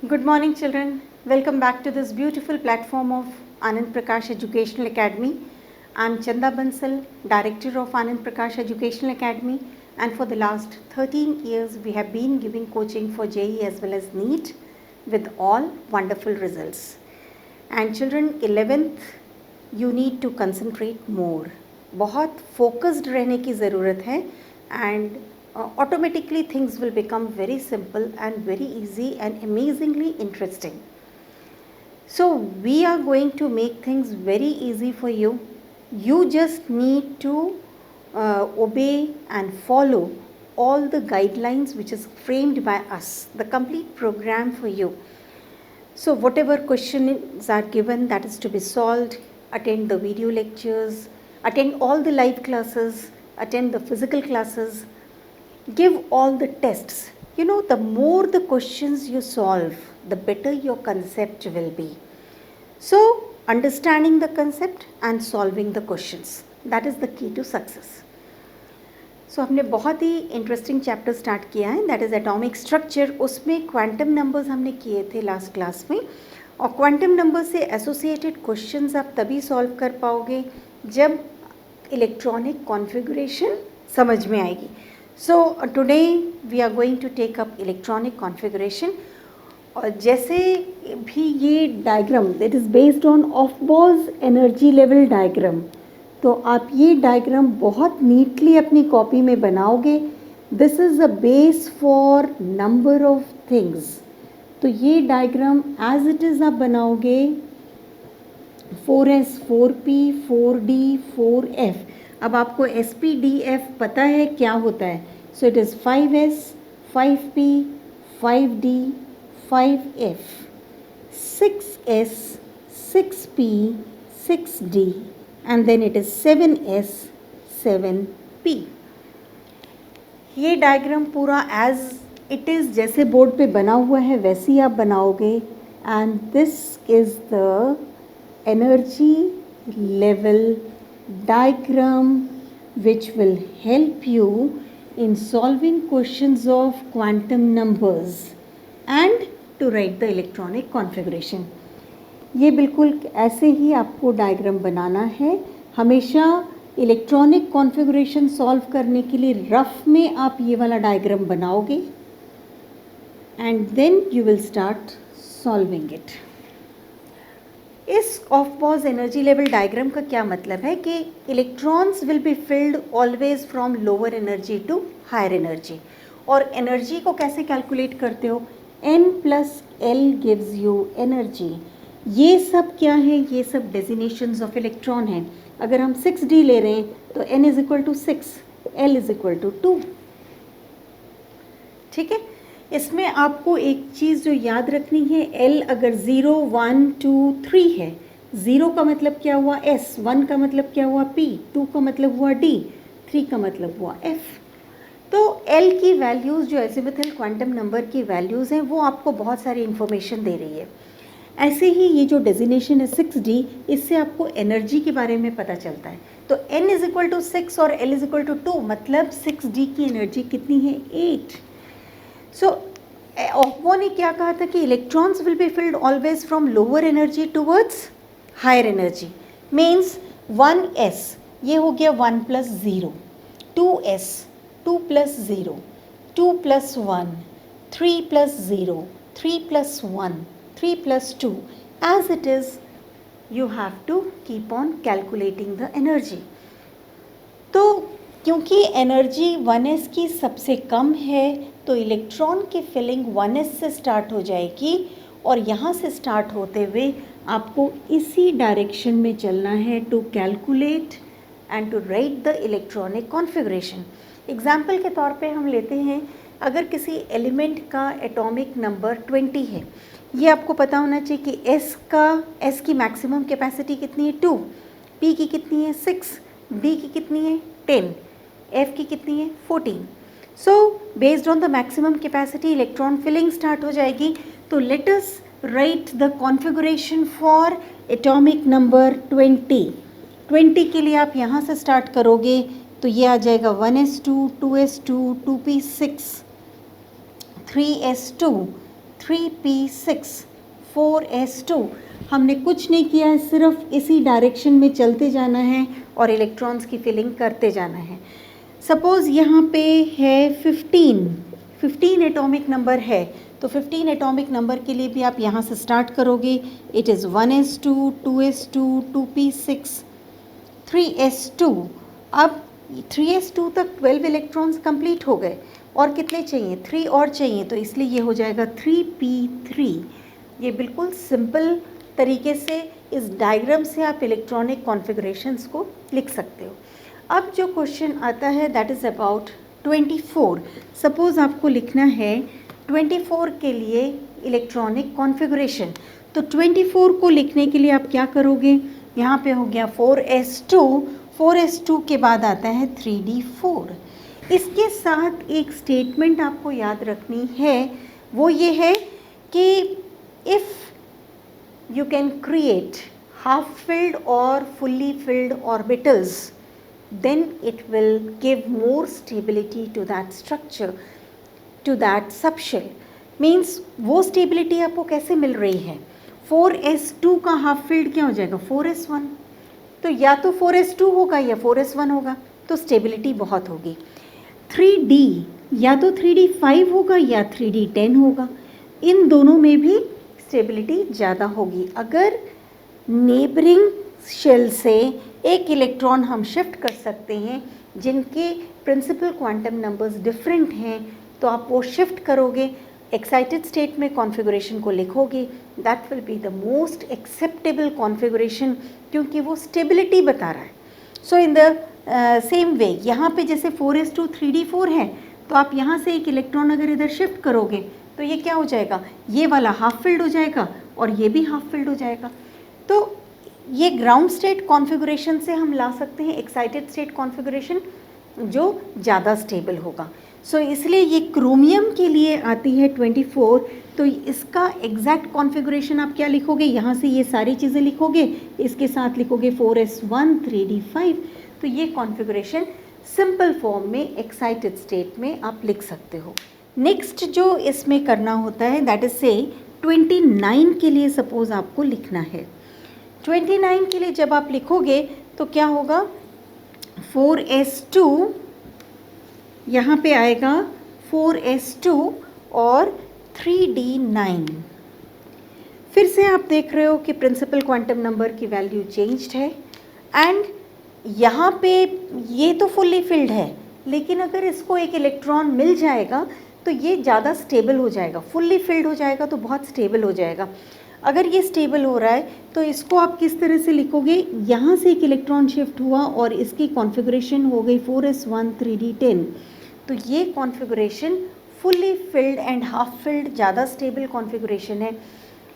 Good morning, children. Welcome back to this beautiful platform of Anand Prakash Educational Academy. I'm Chanda Bansal, Director of Anand Prakash Educational Academy, and for the last 13 years, we have been giving coaching for JEE as well as NEET with all wonderful results. And children, 11th, you need to concentrate more. बहुत focused रहने की ज़रूरत है and automatically things will become very simple and very easy and amazingly interesting. So we are going to make things very easy for you. You just need to obey and follow all the guidelines which is framed by us, the complete program for you. So whatever questions are given, that is to be solved, attend the video lectures, attend all the live classes, attend the physical classes, give all the tests. You know, the more the questions you solve, the better your concept will be. So, understanding the concept and solving the questions, that is the key to success. So, हमने बहुत ही interesting chapter start किया है, that is atomic structure. उसमें quantum numbers हमने किए थे last class में, और क्वांटम नंबर से एसोसिएटेड क्वेश्चंस आप तभी सॉल्व कर पाओगे जब इलेक्ट्रॉनिक कॉन्फ़िगरेशन समझ में आएगी. So today we are going to take up electronic configuration. और जैसे भी ये diagram that is based on of-balls energy level diagram, तो आप ये डायग्राम बहुत नीटली अपनी कॉपी में बनाओगे. This is a base for number of things. तो ये डायग्राम एज इट इज़ आप बनाओगे 4S 4P 4D 4F. अब आपको SPDF पता है क्या होता है. So it is 5S 5P 5D 5F 6S 6P 6D and then it is 7S 7P. ये डायग्राम पूरा एज इट इज़ जैसे बोर्ड पे बना हुआ है वैसे ही आप बनाओगे. And this is the energy level diagram which will help you in solving questions of quantum numbers and to write the electronic configuration. ये बिल्कुल ऐसे ही आपको डायग्राम बनाना है. हमेशा इलेक्ट्रॉनिक कॉन्फ़िगरेशन सॉल्व करने के लिए रफ में आप ये वाला डायग्राम बनाओगे and then you will start solving it. इस ऑफ-बोल्स एनर्जी लेवल डायग्राम का क्या मतलब है कि electrons will be filled always from lower energy to higher energy. और एनर्जी को कैसे कैलकुलेट करते हो? N प्लस L गिव्स यू एनर्जी. ये सब क्या है? ये सब डेजिनेशंस ऑफ इलेक्ट्रॉन हैं. अगर हम 6D ले रहे हैं तो N is equal to 6, L is equal to 2. ठीक है. इसमें आपको एक चीज़ जो याद रखनी है, L अगर 0 1 2 3 है, 0 का मतलब क्या हुआ S, 1 का मतलब क्या हुआ P, 2 का मतलब हुआ D, 3 का मतलब हुआ F. तो L की वैल्यूज़ जो एजिमुथल क्वांटम नंबर की वैल्यूज़ हैं वो आपको बहुत सारी इन्फॉर्मेशन दे रही है. ऐसे ही ये जो डेजिनेशन है 6D, इससे आपको एनर्जी के बारे में पता चलता है. तो N इज इक्वल टू 6 और L इज इक्वल टू 2, मतलब 6D की एनर्जी कितनी है? 8. सो ऑफ-बो ने क्या कहा था कि electrons will be filled always from lower energy towards higher energy. Means 1S ये हो गया 1 प्लस 0, 2S 2 प्लस 0, 2 प्लस 1, 3 प्लस 0, 3 प्लस 1, 3 प्लस 2. As it is you have to keep on calculating the energy. तो क्योंकि एनर्जी 1S की सबसे कम है तो इलेक्ट्रॉन की फिलिंग 1S से स्टार्ट हो जाएगी और यहाँ से स्टार्ट होते हुए आपको इसी डायरेक्शन में चलना है to calculate and to write the electronic configuration. Example के तौर पे हम लेते हैं, अगर किसी एलिमेंट का एटॉमिक नंबर 20 है, ये आपको पता होना चाहिए कि S की मैक्सिमम कैपेसिटी कितनी है? 2. P की कितनी है? 6. D की कितनी है? 10. F की कितनी है? 14. So based on the maximum capacity electron filling start हो जाएगी. तो let us write the configuration for atomic number 20. 20 के लिए आप यहाँ से स्टार्ट करोगे तो ये आ जाएगा 1s2 2s2 2p6 3s2 3p6 4s2। हमने कुछ नहीं किया है, सिर्फ इसी डायरेक्शन में चलते जाना है और इलेक्ट्रॉन्स की फिलिंग करते जाना है। सपोज़ यहाँ पे है 15 एटॉमिक नंबर है, तो 15 एटॉमिक नंबर के लिए भी आप यहाँ से स्टार्ट करोगे। It is 1s2 2s2 2p6 3s2। अब 3s2 तक 12 इलेक्ट्रॉन्स कंप्लीट हो गए और कितने चाहिए, 3 और चाहिए, तो इसलिए ये हो जाएगा 3p3। ये बिल्कुल सिंपल तरीके से इस डायग्राम से आप इलेक्ट्रॉनिक कॉन्फ़िगरेशंस को लिख सकते हो। अब जो क्वेश्चन आता है दैट इज़ अबाउट 24। सपोज़ आपको लिखना है 24 के लिए इलेक्ट्रॉनिक कॉन्फ़िगरेशन, तो 24 को लिखने के लिए आप क्या करोगे, यहाँ पे हो गया 4s2 के बाद आता है 3d4। इसके साथ एक स्टेटमेंट आपको याद रखनी है, वो ये है कि if you can create half filled or fully filled orbitals, then it will give more stability to that structure, to that subshell. Means वो stability आपको कैसे मिल रही है, 4s2 का half filled क्या हो जाएगा 4s1, तो या तो 4s2 होगा या 4s1 होगा, तो stability बहुत होगी। 3d या तो 3d5 होगा या 3d10 होगा, इन दोनों में भी स्टेबिलिटी ज़्यादा होगी। अगर नेबरिंग शेल से एक इलेक्ट्रॉन हम शिफ्ट कर सकते हैं जिनके प्रिंसिपल क्वांटम नंबर्स डिफरेंट हैं, तो आप वो शिफ्ट करोगे, एक्साइटेड स्टेट में कॉन्फ़िगरेशन को लिखोगे, that will be the most acceptable configuration, क्योंकि वो स्टेबिलिटी बता रहा है। सो इन द सेम वे यहाँ पे जैसे 4s2 3d4 है, तो आप यहाँ से एक इलेक्ट्रॉन अगर इधर शिफ्ट करोगे तो ये क्या हो जाएगा, ये वाला हाफ फिल्ड हो जाएगा और ये भी हाफ फिल्ड हो जाएगा। तो ये ग्राउंड स्टेट कॉन्फ़िगरेशन से हम ला सकते हैं एक्साइटेड स्टेट कॉन्फ़िगरेशन जो ज़्यादा स्टेबल होगा। सो इसलिए ये क्रोमियम के लिए आती है 24। तो इसका एग्जैक्ट कॉन्फ़िगरेशन आप क्या लिखोगे, यहाँ से ये सारी चीज़ें लिखोगे, इसके साथ लिखोगे 4s1 3d5। तो ये कॉन्फ़िगरेशन सिंपल फॉर्म में एक्साइटेड स्टेट में आप लिख सकते हो। नेक्स्ट जो इसमें करना होता है दैट इज से 29 के लिए सपोज़ आपको लिखना है। 29 के लिए जब आप लिखोगे तो क्या होगा, 4s2 यहाँ पे आएगा 4s2 और 3d9। फिर से आप देख रहे हो कि प्रिंसिपल क्वांटम नंबर की वैल्यू चेंज्ड है एंड यहाँ पे ये तो फुल्ली फिल्ड है, लेकिन अगर इसको एक इलेक्ट्रॉन मिल जाएगा तो ये ज़्यादा स्टेबल हो जाएगा, फुल्ली फिल्ड हो जाएगा तो बहुत स्टेबल हो जाएगा। अगर ये स्टेबल हो रहा है तो इसको आप किस तरह से लिखोगे, यहाँ से एक इलेक्ट्रॉन शिफ्ट हुआ और इसकी कॉन्फ़िगरेशन हो गई 4s1 3d10। तो ये configuration fully filled and half filled ज़्यादा स्टेबल कॉन्फ़िगरेशन है।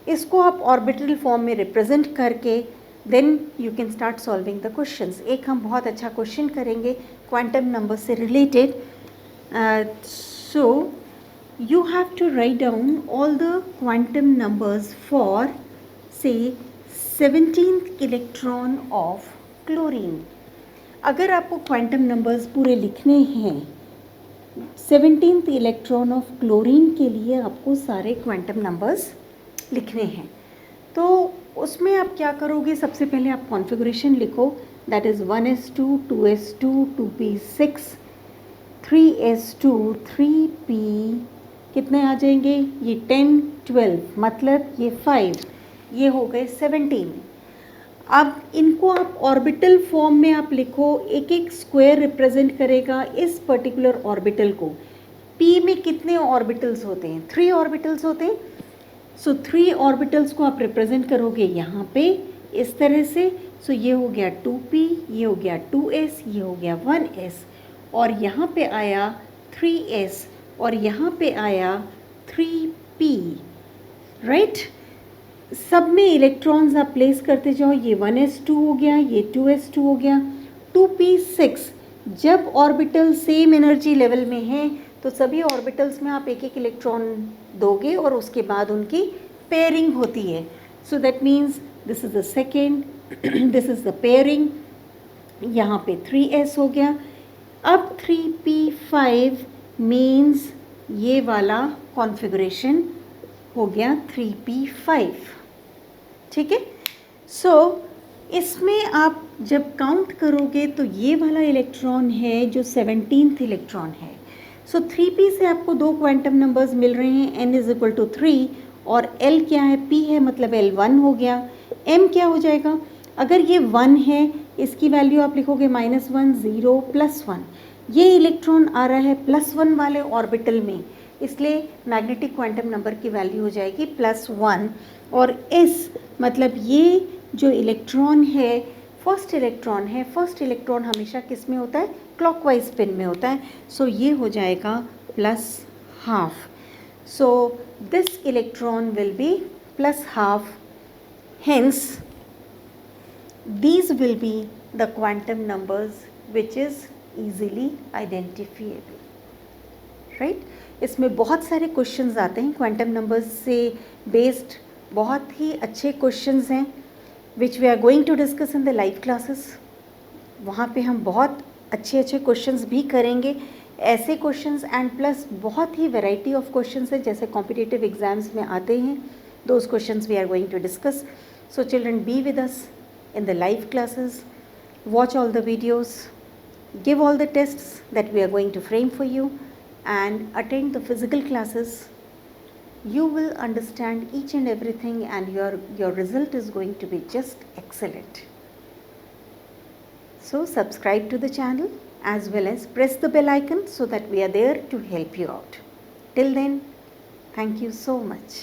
इसको आप ऑर्बिटल फॉर्म में रिप्रेजेंट करके then you can start solving the questions. एक हम बहुत अच्छा क्वेश्चन करेंगे क्वांटम नंबर से related. So you have to write down all the quantum numbers for say 17th electron of chlorine। अगर आपको क्वांटम नंबर्स पूरे लिखने हैं 17th इलेक्ट्रॉन ऑफ क्लोरीन के लिए आपको सारे क्वांटम नंबर्स लिखने हैं, तो उसमें आप क्या करोगे, सबसे पहले आप कॉन्फ़िगरेशन लिखो, that is 1s2 2s2 2p6 3s2 3p कितने आ जाएंगे, ये 10 12 मतलब ये 5, ये हो गए 17। अब इनको आप ऑर्बिटल फॉर्म में आप लिखो, एक एक स्क्वायर रिप्रेजेंट करेगा इस पर्टिकुलर ऑर्बिटल को। p में कितने ऑर्बिटल्स होते हैं, 3 ऑर्बिटल्स होते हैं। सो 3 ऑर्बिटल्स को आप रिप्रेजेंट करोगे यहाँ पे इस तरह से। सो ये हो गया 2p, ये हो गया 2s, ये हो गया 1s, और यहाँ पे आया 3s और यहाँ पे आया 3p, राइट। सब में इलेक्ट्रॉन्स आप प्लेस करते जाओ, ये 1s2 हो गया, ये 2s2 हो गया, 2p6। जब ऑर्बिटल सेम एनर्जी लेवल में हैं तो सभी ऑर्बिटल्स में आप एक एक इलेक्ट्रॉन दोगे और उसके बाद उनकी पेयरिंग होती है। So that means this is the second, this is the pairing, यहाँ पे 3s हो गया। अब 3p5 मीन्स ये वाला कॉन्फ़िगरेशन हो गया 3p5, ठीक है। सो इसमें आप जब काउंट करोगे तो ये वाला इलेक्ट्रॉन है जो 17th इलेक्ट्रॉन है। सो 3p से आपको दो क्वांटम नंबर्स मिल रहे हैं, n इज इक्वल टू 3 और l क्या है, p है, मतलब l1 हो गया। m क्या हो जाएगा, अगर ये 1 है इसकी वैल्यू आप लिखोगे -1 0 +1। ये इलेक्ट्रॉन आ रहा है +1 वाले ऑर्बिटल में, इसलिए मैग्नेटिक क्वांटम नंबर की वैल्यू हो जाएगी +1। और इस मतलब ये जो इलेक्ट्रॉन है फर्स्ट इलेक्ट्रॉन है, फर्स्ट इलेक्ट्रॉन हमेशा किस में होता है, क्लॉकवाइज स्पिन में होता है। सो ये हो जाएगा +12। So this electron will be +12, hence these will be the quantum numbers which is easily identifiable, right? इसमें बहुत सारे क्वेश्चंस आते हैं क्वांटम नंबर्स से बेस्ड, बहुत ही अच्छे क्वेश्चंस हैं which we are going to discuss in the live classes. वहाँ पे हम बहुत अच्छे अच्छे क्वेश्चंस भी करेंगे, ऐसे क्वेश्चंस एंड प्लस बहुत ही वैरायटी ऑफ क्वेश्चंस है जैसे कॉम्पिटिटिव एग्जाम्स में आते हैं, those questions we are going to discuss. So children, be with us in the live classes, watch all the videos, give all the tests that we are going to frame for you, and attend the physical classes. You will understand each and everything, and your result is going to be just excellent. So subscribe to the channel as well as press the bell icon so that we are there to help you out. Till then, thank you so much.